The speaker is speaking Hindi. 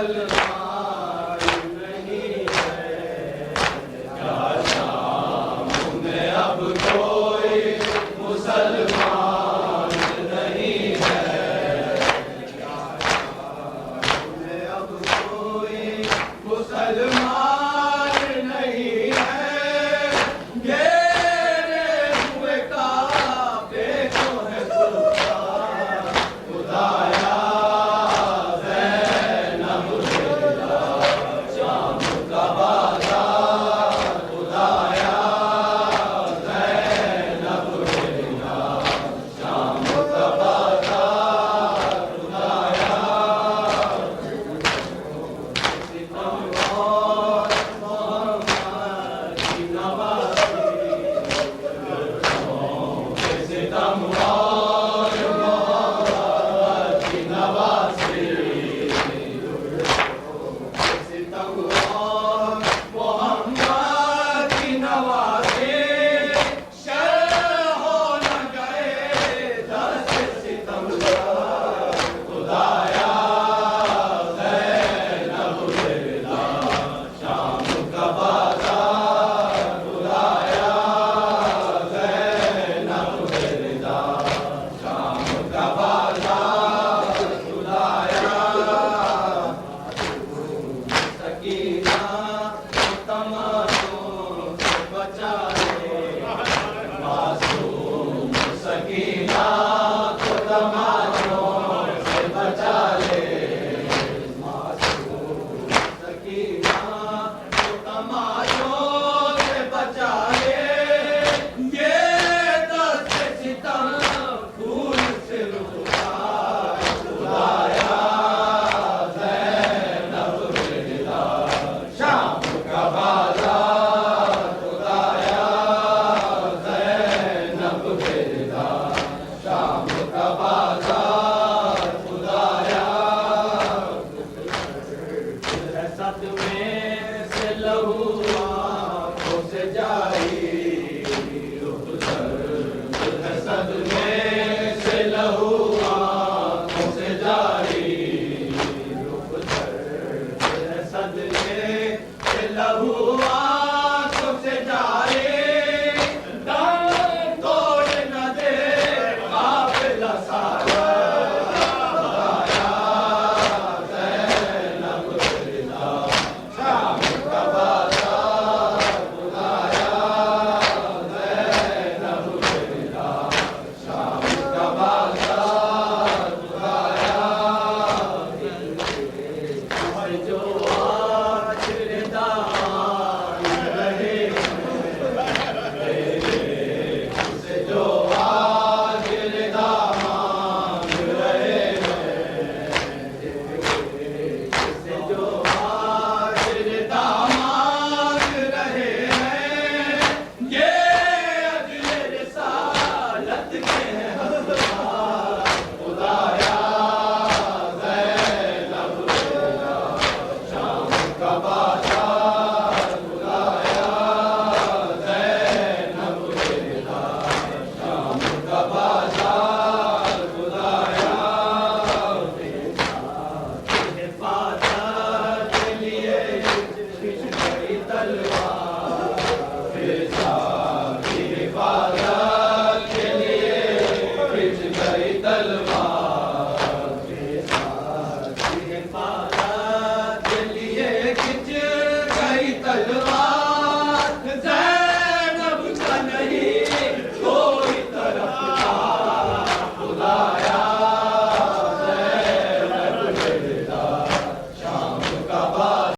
मुसलमान नहीं है, क्या शाम में अब कोई मुसलमान नहीं है, क्या शाम में अब कोई मुसलमान नहीं है। घेरे हुए काबे को है सुल्तान खुदाया ज़ैनब ज़िंदा, शाम का बाज़ार खुदाया ज़ैनब ज़िंदा, शाम का बाज़ार खुदाया। सितम और मोहम्मद की नवाज़ी, सितम और मोहम्मद की नवाज़ी, सितम और मोहम्मद की नवाज़ी, शर्ह हो न गए दस्त सितम खुदाया ज़ैनब ज़िंदा, शाम का बाज़ार खुदाया ज़ैनब ज़िंदा, शाम का बाज़ार खुदाया। सकीना तमाशों से बचा ले, मासूम सकीना को तमाशों से बचा ले, मासूम सकीना को तमाशों से बचा ले। ये दस्त सितम फूल से रुखा खुदाया ज़ैनब ज़िंदा, शाम का बाज़ार खुदाया ज़ैनब ज़िंदा, शाम का बाज़ार खुदाया। है सदमे से लहू आँखों से जारी, रुख दर्द है सदमे से लहू आँखों से जारी, रुख दर्द है सदमे से लहू आँखों से जारी। दम तोड़ न दे काफ़िला सारा खुदाया ज़ैनब ज़िंदा, शाम का बाज़ार खुदाया ज़ैनब ज़िंदा, शाम का बाज़ार खुदाया। जो आज दामान रहे से, जो आज दामान रहे से, जो आज दामान रहे हैं, ये अजले रिसालत के हैं हक़दार खुदाया ज़ैनब ज़िंदा, शाम का बाज़ार खुदाया ज़ैनब ज़िंदा, शाम का बाज़ार खुदाया। हिफाज़त के लिए खिंच गई तलवार, फिज़ा की हिफाज़त के लिए खिंच गई तलवार, फिज़ा की हिफाज़त